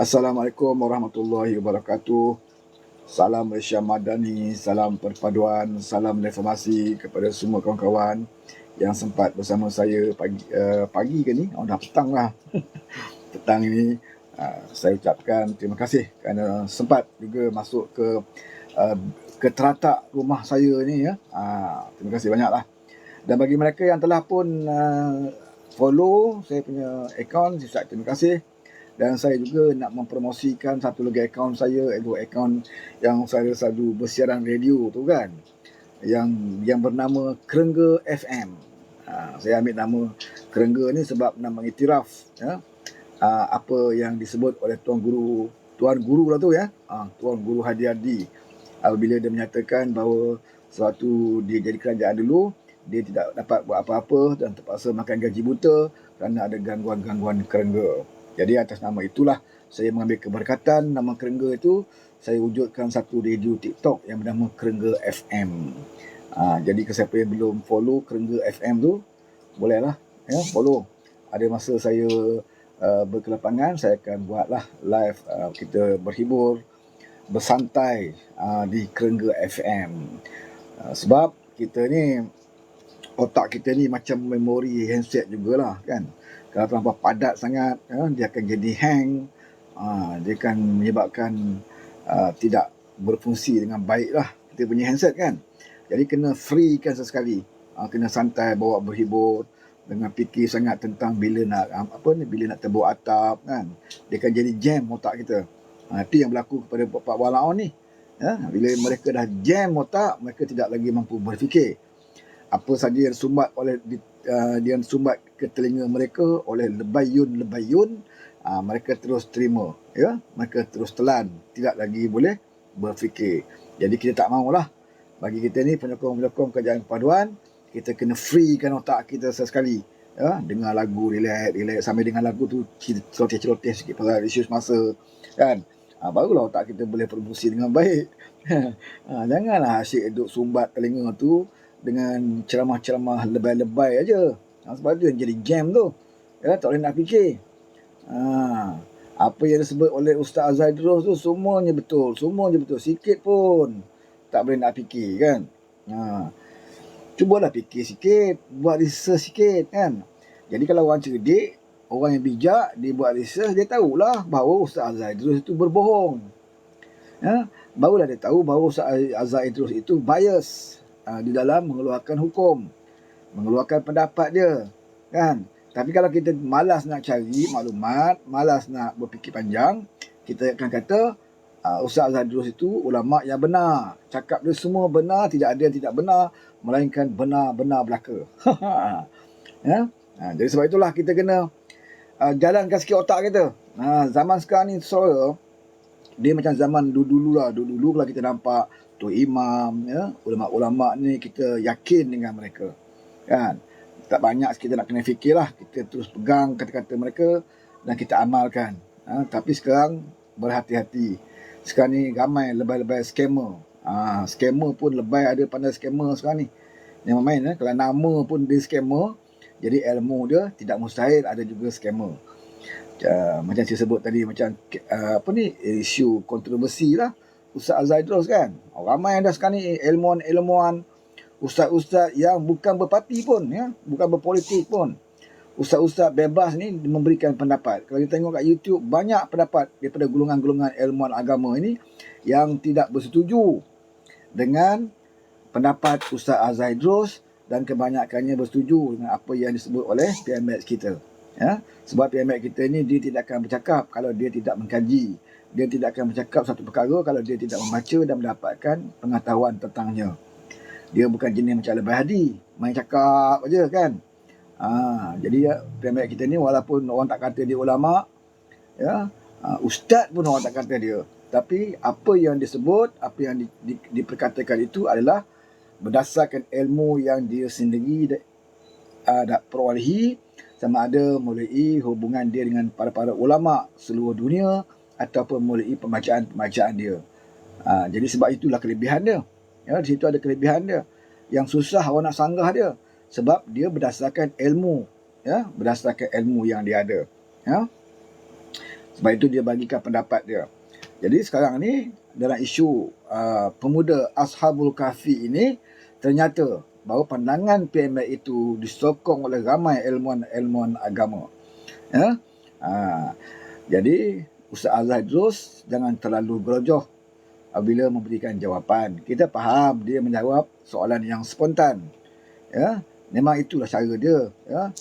Assalamualaikum warahmatullahi wabarakatuh. Salam Malaysia Madani, salam perpaduan, salam reformasi kepada semua kawan-kawan yang sempat bersama saya pagi ke ni, dah petang lah. Petang ini saya ucapkan terima kasih kerana sempat juga masuk ke teratak rumah saya ni ya. Terima kasih banyaklah. Dan bagi mereka yang telah pun follow saya punya akaun, saya ucap terima kasih. Dan saya juga nak mempromosikan satu lagi akaun saya, iaitu akaun yang saya selalu bersiaran radio tu kan, yang bernama Kerengga FM. Saya ambil nama Kerengga ni sebab nak mengiktiraf ya, apa yang disebut oleh Tuan Guru lah tu ya, Tuan Guru Hadi apabila dia menyatakan bahawa sewaktu dia jadi kerajaan dulu, dia tidak dapat buat apa-apa dan terpaksa makan gaji buta kerana ada gangguan-gangguan kerengga. Jadi atas nama itulah saya mengambil keberkatan nama Kerengga itu, saya wujudkan satu radio TikTok yang bernama Kerengga FM. Jadi siapa yang belum follow Kerengga FM tu, bolehlah ya, follow. Ada masa saya berkelapangan, saya akan buatlah live, kita berhibur, bersantai di Kerengga FM. Sebab kita ni, otak kita ni macam memori handset jugalah kan. Kalau terlampau padat sangat, dia akan jadi hang. Dia akan menyebabkan tidak berfungsi dengan baik lah kita punya handset kan. Jadi kena free kan sesekali. Kena santai, bawa berhibur, dengan fikir sangat tentang bila nak tebuk atap kan. Dia akan jadi jam otak kita. Itu yang berlaku kepada Pak Walaun ni. Bila mereka dah jam otak, mereka tidak lagi mampu berfikir. Apa saja yang sumbat ke telinga mereka oleh lebayun, mereka terus terima ya, mereka terus telan, tidak lagi boleh berfikir. Jadi kita tak maulah. Bagi kita ni penyokong kerajaan perpaduan, kita kena freekan otak kita sesekali ya, dengar lagu, relax sambil dengan lagu tu celoteh sikit pasal isu semasa kan. Barulah otak kita boleh berfungsi dengan baik. Janganlah asyik duduk sumbat telinga tu dengan ceramah-ceramah lebay-lebay aja. Sebab tu yang jadi jam tu. Ya, tak boleh nak fikir. Apa yang disebut oleh Ustaz Azhar Idrus tu semuanya betul. Sikit pun tak boleh nak fikir kan. Cubalah fikir sikit, buat research sikit kan. Jadi kalau orang cerdik, orang yang bijak, dia buat research, dia tahulah bahawa Ustaz Azhar Idrus itu berbohong. Barulah dia tahu bahawa Ustaz Azhar Idrus itu bias di dalam mengeluarkan hukum, mengeluarkan pendapat dia kan. Tapi kalau kita malas nak cari maklumat, malas nak berfikir panjang, kita akan kata Ustaz Azhar Idrus itu ulama yang benar, cakap dia semua benar, tidak ada yang tidak benar, melainkan benar-benar belaka. Jadi sebab itulah kita kena jalankan sikit otak kita. Zaman sekarang ni Saudara, dia macam zaman dulu kalau kita nampak tu imam ya, ulama-ulama ni kita yakin dengan mereka kan. Tak banyak kita nak kena fikirlah, kita terus pegang kata-kata mereka dan kita amalkan. Tapi sekarang berhati-hati. Sekarang ni ramai lebay-lebay scammer. Scammer pun lebay, ada pandai scammer sekarang ni. Yang main kalau nama pun dia scammer, jadi ilmu dia tidak mustahil ada juga scammer. Macam saya sebut tadi, macam isu kontroversi lah Ustaz Azhar Idrus kan. Ramai dah sekarang ni ilmuwan, ustaz-ustaz yang bukan berparti pun ya, bukan berpolitik pun. Ustaz-ustaz bebas ni memberikan pendapat. Kalau kita tengok kat YouTube, banyak pendapat daripada golongan-golongan ilmuwan agama ini yang tidak bersetuju dengan pendapat Ustaz Azhar Idrus, dan kebanyakannya bersetuju dengan apa yang disebut oleh PMX kita. Ya, sebab PMX kita ni dia tidak akan bercakap kalau dia tidak mengkaji. Dia tidak akan bercakap satu perkara kalau dia tidak membaca dan mendapatkan pengetahuan tentangnya. Dia bukan jenis macam Lebay Hadi, main cakap aja kan. Jadi PMX kita ni walaupun orang tak kata dia ulama, ya, ustaz pun orang tak kata dia. Tapi apa yang disebut, apa yang diperkatakan itu adalah berdasarkan ilmu yang dia sendiri perolehi, sama ada melalui hubungan dia dengan para ulama seluruh dunia ataupun melalui pembacaan dia. Jadi sebab itulah kelebihan dia. Ya, di situ ada kelebihan dia. Yang susah orang nak sanggah dia sebab dia berdasarkan ilmu, ya, berdasarkan ilmu yang dia ada. Ya. Sebab itu dia bagikan pendapat dia. Jadi sekarang ni dalam isu pemuda Ashabul Kahfi ini, ternyata bahawa pandangan PMX itu disokong oleh ramai ilmuwan-ilmuwan agama. Ya? Jadi Ustaz Azhar Idrus jangan terlalu gerojoh bila memberikan jawapan. Kita faham dia menjawab soalan yang spontan. Ya, memang itulah cara dia, ya.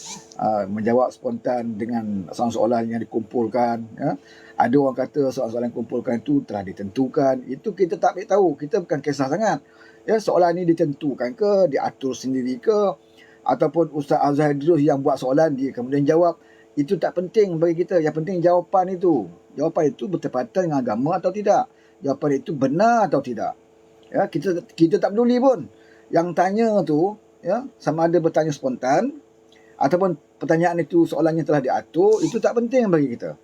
Menjawab spontan dengan soalan-soalan yang dikumpulkan, ya. Ada orang kata soalan-soalan yang dikumpulkan itu telah ditentukan. Itu kita tak boleh tahu. Kita bukan kisah sangat. Ya, soalan ini ditentukan ke, diatur sendiri ke, ataupun Ustaz Azhar Idrus yang buat soalan dia kemudian jawab. Itu tak penting bagi kita. Yang penting jawapan itu. Jawapan itu bertepatan dengan agama atau tidak. Jawapan itu benar atau tidak. Ya, kita tak peduli pun. Yang tanya tu, ya, sama ada bertanya spontan ataupun pertanyaan itu soalannya telah diatur, itu tak penting bagi kita.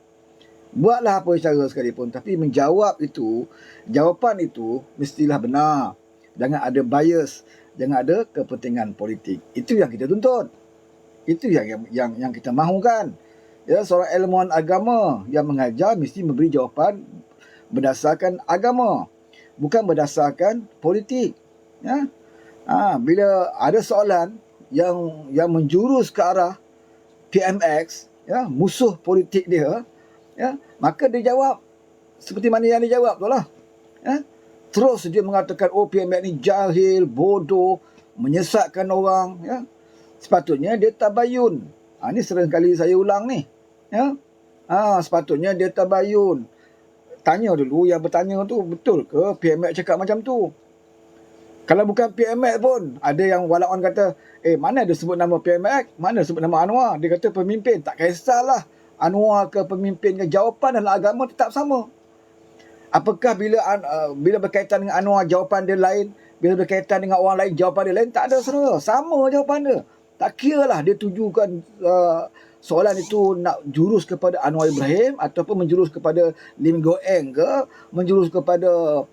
Buatlah apa cara sekalipun, tapi menjawab itu, jawapan itu mestilah benar. Jangan ada bias, jangan ada kepentingan politik. Itu yang kita tuntut. Itu yang kita mahukan. Ya, seorang ilmuwan agama yang mengajar mesti memberi jawapan berdasarkan agama, bukan berdasarkan politik. Ya. Bila ada soalan yang menjurus ke arah PMX, ya, musuh politik dia, ya, maka dia jawab seperti mana yang dia jawab tu lah. Ya. Terus dia mengatakan, oh PMX ni jahil, bodoh, menyesatkan orang. Ya. Sepatutnya dia tabayun. Ini sering kali saya ulang ni. Ya. Sepatutnya dia tabayun. Tanya dulu yang bertanya tu, betul ke PMX cakap macam tu? Kalau bukan PMX pun, ada yang walaupun kata, mana ada sebut nama PMX, mana sebut nama Anwar. Dia kata pemimpin. Tak kisahlah Anwar ke pemimpin ke, jawapan dalam agama tetap sama. Apakah bila berkaitan dengan Anwar, jawapan dia lain. Bila berkaitan dengan orang lain, jawapan dia lain. Tak ada saudara. Sama jawapan dia. Tak kira lah dia tujukan soalan itu nak jurus kepada Anwar Ibrahim ataupun menjurus kepada Lim Goeng ke, menjurus kepada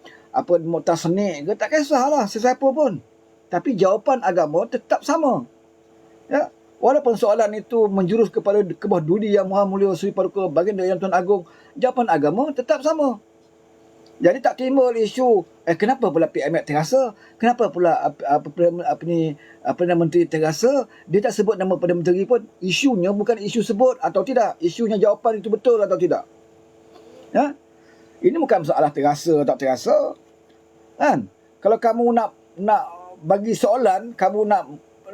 Muqtar Senik ke, tak kisahlah sesiapa pun. Tapi jawapan agama tetap sama. Ya, walaupun soalan itu menjurus kepada Kebah Duli Yang Maha Mulia Sri Paduka Baginda Yang Tuan Agong, jawapan agama tetap sama. Jadi tak timbul isu kenapa pula PMX terasa, kenapa pula Perdana Menteri terasa, dia tak sebut nama Perdana Menteri pun. Isunya bukan isu sebut atau tidak, isunya jawapan itu betul atau tidak. Ya? Ini bukan masalah terasa atau tak terasa. Kan? Kalau kamu nak bagi soalan, kamu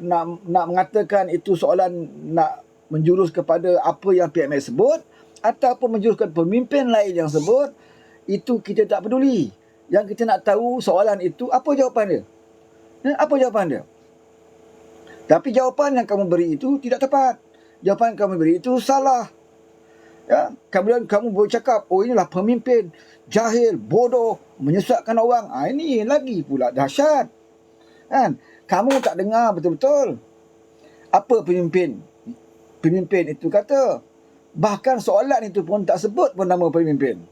nak mengatakan itu soalan nak menjurus kepada apa yang PMX sebut ataupun menjurus kepada pemimpin lain yang sebut, itu kita tak peduli. Yang kita nak tahu soalan itu apa jawapan dia. Apa jawapan dia? Tapi jawapan yang kamu beri itu tidak tepat. Jawapan yang kamu beri itu salah. Ya, kemudian kamu bercakap, oh inilah pemimpin jahil, bodoh, menyesatkan orang. Ini lagi pula dahsyat. Kan? Kamu tak dengar betul-betul apa pemimpin itu kata. Bahkan soalan itu pun tak sebut pun nama pemimpin.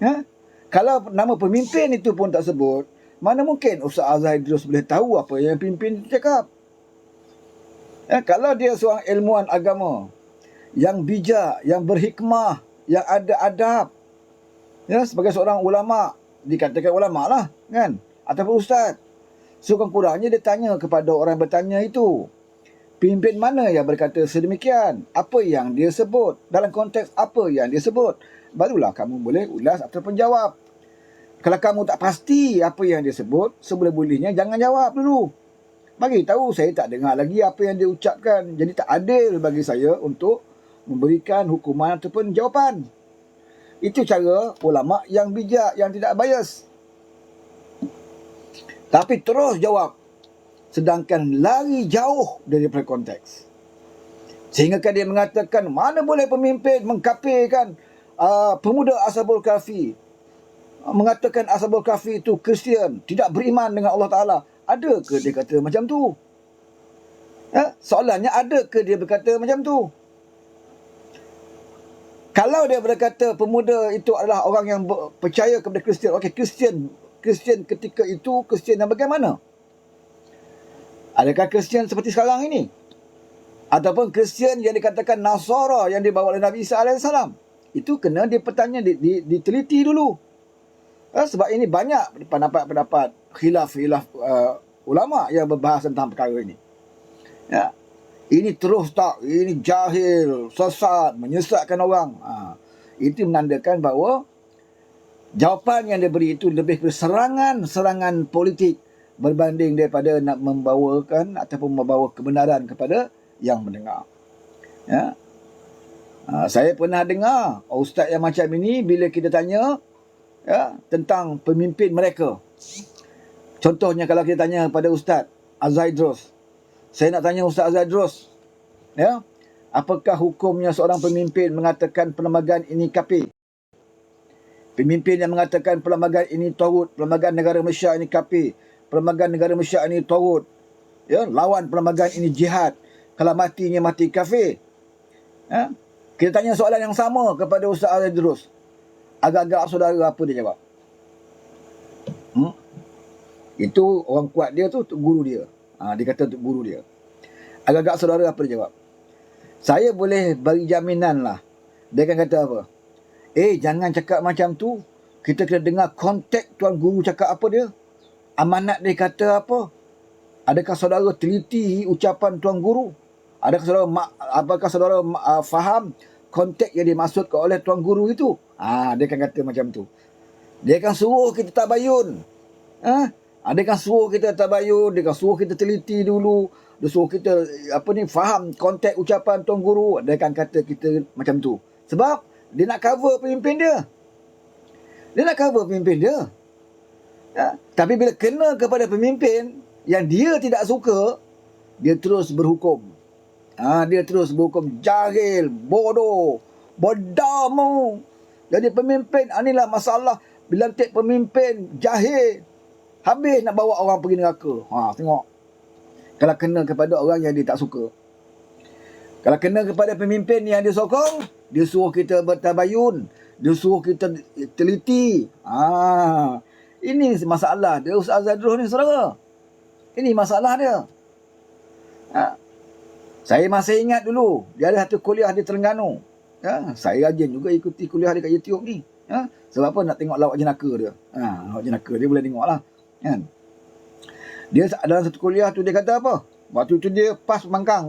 Ya? Kalau nama pemimpin itu pun tak sebut, mana mungkin Ustaz Azhar Idrus boleh tahu apa yang pemimpin itu cakap. Ya, kalau dia seorang ilmuwan agama yang bijak, yang berhikmah, yang ada adab, ya, sebagai seorang ulama, dikatakan ulama lah, kan, ataupun ustaz, sekurang-kurangnya dia tanya kepada orang yang bertanya itu, pemimpin mana yang berkata sedemikian, apa yang dia sebut, dalam konteks apa yang dia sebut, barulah kamu boleh ulas ataupun jawab. Kalau kamu tak pasti apa yang dia sebut, seboleh-bolehnya jangan jawab dulu. Bagi tahu saya tak dengar lagi apa yang dia ucapkan. Jadi tak adil bagi saya untuk memberikan hukuman ataupun jawapan. Itu cara ulama yang bijak, yang tidak bias. Tapi terus jawab, sedangkan lari jauh daripada konteks. Sehingga dia mengatakan, mana boleh pemimpin mengkafirkan pemuda Ashabul Kahfi, mengatakan Ashabul Kahfi itu Kristian, tidak beriman dengan Allah Ta'ala. Ada ke dia kata macam tu? Ya? Soalannya, ada ke dia berkata macam tu? Kalau dia berkata pemuda itu adalah orang yang percaya kepada Kristian, okey, Kristian ketika itu, Kristian yang bagaimana? Adakah Kristian seperti sekarang ini? Ataupun Kristian yang dikatakan Nasara yang dibawa oleh Nabi Isa AS? itu kena diteliti dulu. Sebab ini banyak pendapat-pendapat khilaf ulama yang berbahas tentang perkara ini. Ya. Ini terus tak, ini jahil, sesat, menyesatkan orang. Itu menandakan bahawa jawapan yang dia beri itu lebih serangan politik berbanding daripada nak membawakan ataupun membawa kebenaran kepada yang mendengar. Ya. Saya pernah dengar ustaz yang macam ini bila kita tanya tentang pemimpin mereka. Contohnya kalau kita tanya pada Ustaz Azaidros, saya nak tanya Ustaz Azaidros, apakah hukumnya seorang pemimpin mengatakan perlembagaan ini kafir? Pemimpin yang mengatakan perlembagaan ini tagut, perlembagaan negara Malaysia ini kafir, perlembagaan negara Malaysia ini tagut, lawan perlembagaan ini jihad, kalau matinya mati kafir. Kita tanya soalan yang sama kepada Ustaz Azaidros. Agak-agak saudara apa dia jawab? Itu orang kuat dia tu guru dia. Dia kata untuk guru dia. Agak-agak saudara apa dia jawab? Saya boleh bagi jaminan lah. Dia akan kata apa? Jangan cakap macam tu. Kita kena dengar konteks tuan guru cakap apa dia. Amanat dia kata apa. Adakah saudara teliti ucapan tuan guru? Apakah saudara faham konteks yang dimaksudkan oleh tuan guru itu? Dia akan kata macam tu. Dia akan suruh kita tabayun. Dia akan suruh kita tabayun, dia akan suruh kita teliti dulu, dia suruh kita faham konteks ucapan tuan guru. Dia akan kata kita macam tu. Sebab dia nak cover pemimpin dia. Dia nak cover pemimpin dia. Tapi bila kena kepada pemimpin yang dia tidak suka, dia terus berhukum. Dia terus berhukum jahil, bodoh, bodohmu. Jadi pemimpin, inilah masalah. Bila lantik pemimpin jahil, habis nak bawa orang pergi neraka. Tengok. Kalau kena kepada orang yang dia tak suka. Kalau kena kepada pemimpin yang dia sokong, dia suruh kita bertabayun, dia suruh kita teliti. Ini masalah dia Ustaz Azaidros ni, saudara. Ini masalah dia. Saya masih ingat dulu, dia ada satu kuliah di Terengganu. Saya rajin juga ikuti kuliah dia kat YouTube ni. Sebab apa? Nak tengok lawak jenaka dia. Lawak jenaka dia boleh tengok lah. Dia dalam satu kuliah tu dia kata apa? Waktu tu dia PAS Pembangkang.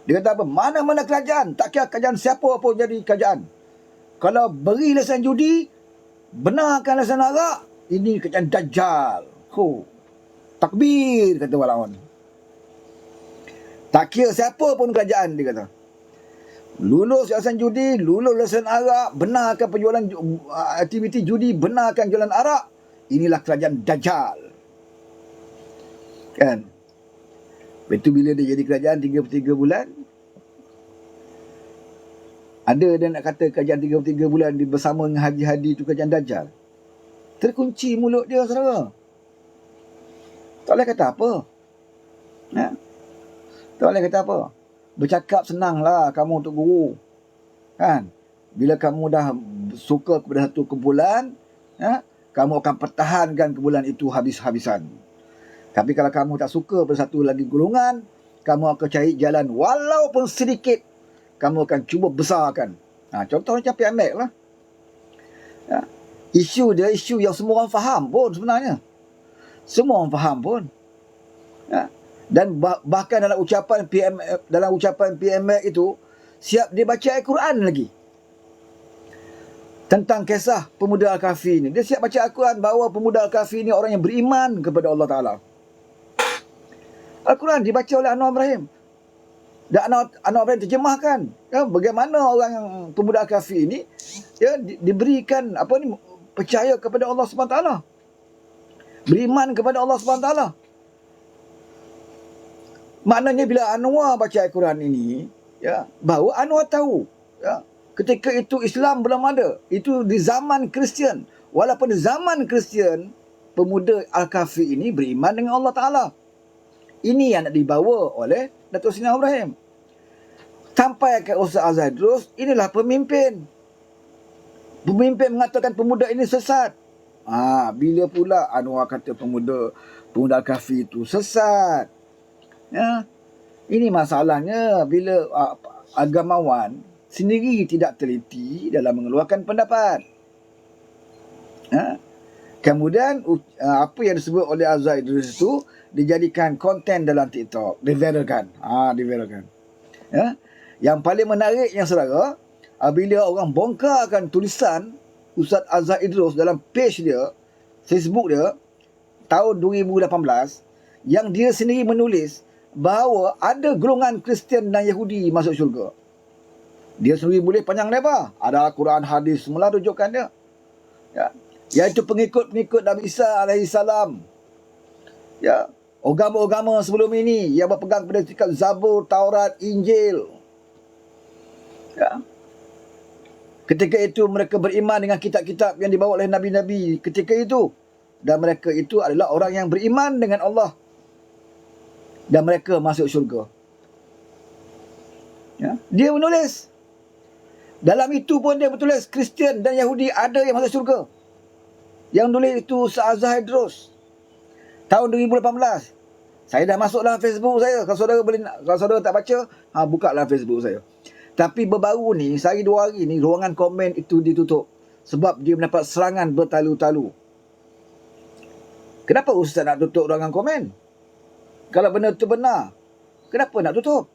Dia kata apa? Mana-mana kerajaan, tak kira kerajaan siapa pun jadi kerajaan, kalau beri lesen judi, benarkan lesen arak, ini kerajaan Dajjal. Takbir, kata walawan. Tak kira siapa pun kerajaan, dia kata. Lulus lesen judi, lulus lesen arak, benarkan penjualan aktiviti judi, benarkan jualan arak, inilah kerajaan Dajjal. Kan? Itu bila dia jadi kerajaan 33 bulan. Ada dia nak kata kerajaan 33 bulan bersama dengan Haji itu kerajaan Dajjal. Terkunci mulut dia, saudara. Tak boleh kata apa. Tak boleh kata apa. Bercakap senanglah kamu untuk guru. Kan? Bila kamu dah suka kepada satu kumpulan, kamu akan pertahankan kumpulan itu habis-habisan. Tapi kalau kamu tak suka pada satu lagi golongan, kamu akan cari jalan walaupun sedikit, kamu akan cuba besarkan. Contoh macam PMX lah. Isu dia isu yang semua orang faham pun sebenarnya. Semua orang faham pun. Dan bahkan dalam ucapan PMX itu, siap dia baca Al-Quran lagi. Tentang kisah pemuda Al-Kahfi ni. Dia siap baca Al-Quran bahawa pemuda Al-Kahfi ni orang yang beriman kepada Allah Ta'ala. Al-Quran dibaca oleh Anwar Ibrahim. Dan Anwar Ibrahim terjemahkan. Bagaimana orang yang pemuda Al-Kahfi ini diberikan percaya kepada Allah SWT. Beriman kepada Allah SWT. Maknanya bila Anwar baca Al-Quran ini, bahawa Anwar tahu, ketika itu Islam belum ada. Itu di zaman Kristian. Walaupun di zaman Kristian, pemuda Al-Kahfi ini beriman dengan Allah Ta'ala. Ini yang nak dibawa oleh Datuk Seri Ibrahim. Sampai ke Ustaz Azaidros, inilah pemimpin. Pemimpin mengatakan pemuda ini sesat. Bila pula Anwar kata pemuda Al-Kahfi itu sesat. Ini masalahnya bila agamawan sendiri tidak teliti dalam mengeluarkan pendapat. Kemudian apa yang disebut oleh Azhar Idris itu dijadikan konten dalam TikTok, diviralkan. Diviralkan. Yang paling menariknya saudara, bila orang bongkarkan tulisan Ustaz Azhar Idris dalam page dia, Facebook dia, tahun 2018, yang dia sendiri menulis bahawa ada golongan Kristian dan Yahudi masuk syurga. Dia sendiri boleh panjang lebar. Ada Al-Quran, hadis, semula rujukan dia. Iaitu pengikut-pengikut Nabi Isa alaihissalam. Agama-agama sebelum ini yang berpegang pada kitab Zabur, Taurat, Injil. Ketika itu mereka beriman dengan kitab-kitab yang dibawa oleh Nabi-Nabi ketika itu. Dan mereka itu adalah orang yang beriman dengan Allah. Dan mereka masuk syurga. Dia menulis. Dalam itu pun dia bertulis Kristian dan Yahudi ada yang masuk syurga. Yang nulis itu Azhar Idris. Tahun 2018. Saya dah masuk dalam Facebook saya. Kalau saudara tak baca, buka dalam Facebook saya. Tapi baru ni, sehari 2 hari ni, ruangan komen itu ditutup. Sebab dia mendapat serangan bertalu-talu. Kenapa Ustaz nak tutup ruangan komen? Kalau benda itu benar, kenapa nak tutup?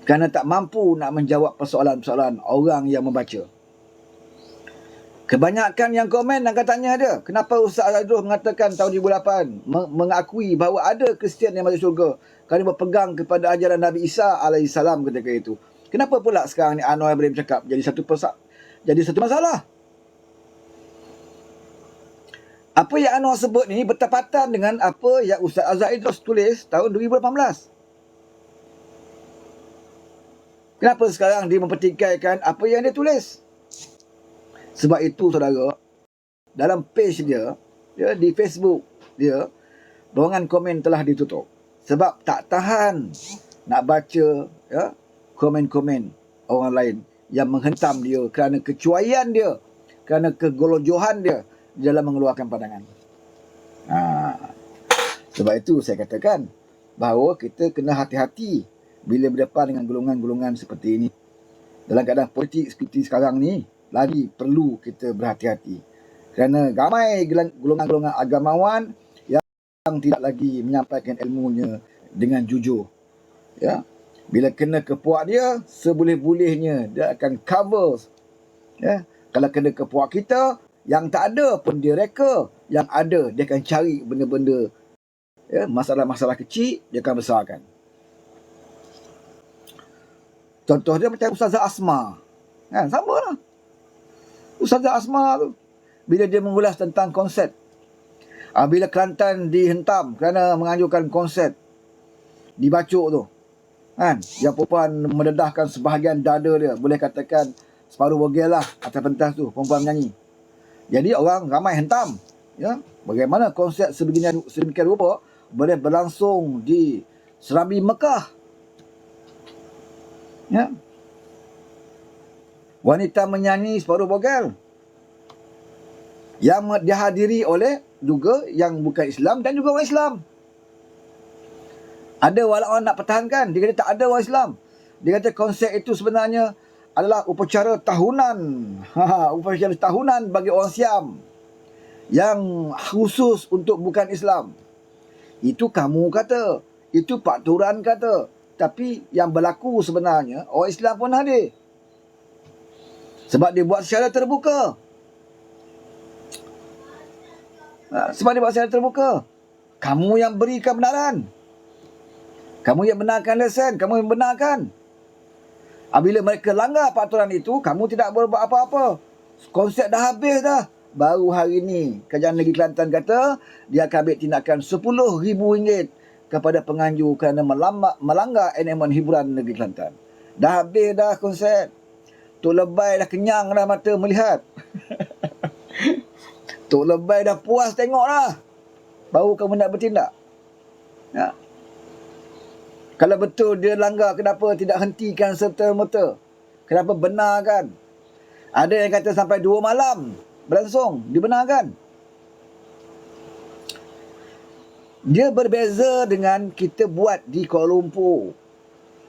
Kerana tak mampu nak menjawab persoalan-persoalan orang yang membaca. Kebanyakan yang komen akan tanya dia, kenapa Ustaz Idris mengatakan tahun 2008 mengakui bahawa ada Kristian yang masuk syurga kerana berpegang kepada ajaran Nabi Isa alaihissalam ketika itu. Kenapa pula sekarang ni Anwar Ibrahim cakap jadi satu masalah? Apa yang Anwar sebut ni bertepatan dengan apa yang Ustaz Azhar Idris tulis tahun 2018. Kenapa sekarang dia mempertikaikan apa yang dia tulis? Sebab itu saudara, dalam page dia di Facebook dia, ruangan komen telah ditutup. Sebab tak tahan nak baca komen-komen orang lain yang menghentam dia kerana kecuaian dia, kerana kegolojohan dia dalam mengeluarkan pandangan. Sebab itu saya katakan bahawa kita kena hati-hati bila berdepan dengan golongan-golongan seperti ini. Dalam keadaan politik seperti sekarang ni, lagi perlu kita berhati-hati. Kerana ramai golongan-golongan agamawan yang tidak lagi menyampaikan ilmunya dengan jujur. Bila kena ke puak dia, seboleh-bolehnya dia akan cover. Kalau kena ke puak kita, yang tak ada pun dia reka. Yang ada, dia akan cari benda-benda, masalah-masalah kecil, dia akan besarkan. Contoh dia macam Ustazah Asma. Sama lah. Ustazah Asma tu, bila dia mengulas tentang konsep, bila Kelantan dihentam kerana menganjurkan konsep dibacuk tu, yang perempuan mendedahkan sebahagian dada dia, boleh katakan separuh bogel lah atas pentas tu, perempuan menyanyi. Jadi orang ramai hentam. Bagaimana konsep sedemikian rupa boleh berlangsung di Serambi Mekah. Wanita menyanyi separuh bogel yang dihadiri oleh juga yang bukan Islam dan juga orang Islam. Ada orang nak pertahankan, dia kata tak ada orang Islam. Dia kata konsep itu sebenarnya adalah upacara tahunan. Upacara tahunan bagi orang Siam yang khusus untuk bukan Islam. Itu kamu kata, itu Pak Turan kata. Tapi yang berlaku sebenarnya orang Islam pun hadir. Sebab dia buat secara terbuka. Kamu yang beri kebenaran. Kamu yang benarkan lesen. Kamu yang benarkan. Bila mereka langgar peraturan itu, kamu tidak berbuat apa-apa. Konsep dah habis dah. Baru hari ni, Kerajaan Negeri Kelantan kata, dia akan ambil tindakan RM10,000 kepada penganjur kerana melanggar NMN Hiburan Negeri Kelantan. Dah habis dah konsep. Tok Lebay dah kenyang dah mata melihat. Tok Lebay dah puas tengok dah. Baru kamu nak bertindak. Kalau betul dia langgar, kenapa tidak hentikan serta-merta? Kenapa benarkan? Ada yang kata sampai 2 malam berlangsung, dibenarkan. Dia berbeza dengan kita buat di Kuala Lumpur,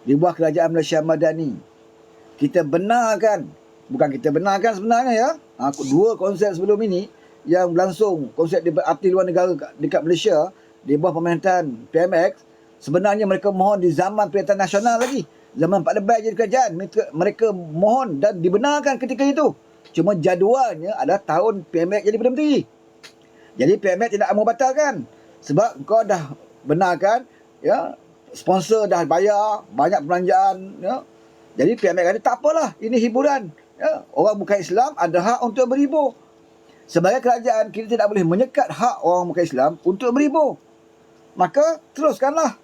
di bawah Kerajaan Malaysia Madani. kita benarkan, bukan kita benarkan sebenarnya ya, dua konsep sebelum ini yang berlangsung, konsep di arti luar negara dekat Malaysia di bawah pemerintahan PMX, sebenarnya mereka mohon di zaman Perintah Nasional lagi, zaman Pak Lebay jadi kerajaan, mereka mohon dan dibenarkan ketika itu. Cuma jadualnya adalah tahun PMX jadi Perdana Menteri. Jadi PMX tidak mahu batalkan sebab kau dah benarkan ya, sponsor dah bayar banyak perbelanjaan ya. Jadi PMX kata tak apalah, ini hiburan ya. Orang bukan Islam ada hak untuk berhibur. Sebagai kerajaan kita tidak boleh menyekat hak orang bukan Islam untuk berhibur. Maka teruskanlah.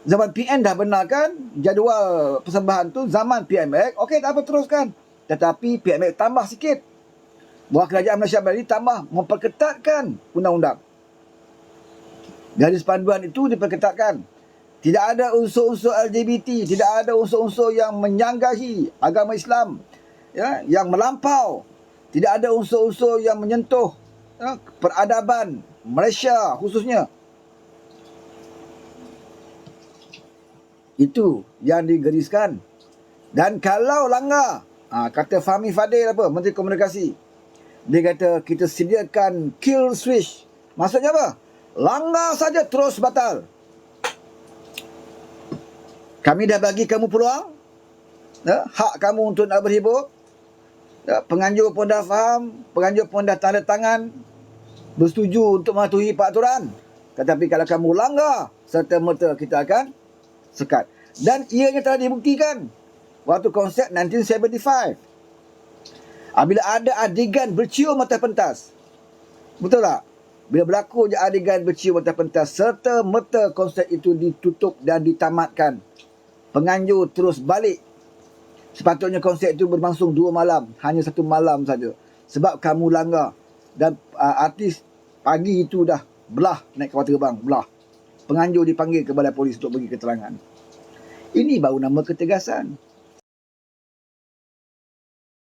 Zaman PN dah benarkan jadual persembahan tu zaman PMX, okey tak apa teruskan. Tetapi PMX tambah sikit. Bahawa kerajaan Malaysia Bali tambah memperketatkan undang-undang. Garis panduan itu diperketatkan. Tidak ada unsur-unsur LGBT, tidak ada unsur-unsur yang menyanggahi agama Islam, ya, yang melampau. Tidak ada unsur-unsur yang menyentuh ya, peradaban Malaysia khususnya. Itu yang digariskan. Dan kalau langgar, kata Fahmi Fadil Menteri Komunikasi, dia kata kita sediakan kill switch. Maksudnya apa? Langgar saja terus batal. Kami dah bagi kamu peluang, ya, hak kamu untuk nak berhibur. Ya, penganjur pun dah faham, penganjur pun dah tanda tangan, bersetuju untuk mematuhi peraturan. Tetapi kalau kamu langgar, serta-merta kita akan sekat. Dan ianya telah dibuktikan waktu konsert 1975. Bila ada adegan bercium atas pentas. Betul tak? Bila berlaku je adegan bercium atas pentas, serta-merta konsert itu ditutup dan ditamatkan. Penganjur terus balik. Sepatutnya konsert itu berlangsung 2 malam. Hanya 1 malam saja. Sebab kamu langgar. Dan artis pagi itu dah belah naik kapal terbang. Belah. Penganjur dipanggil ke balai polis untuk bagi keterangan. Ini baru nama ketegasan.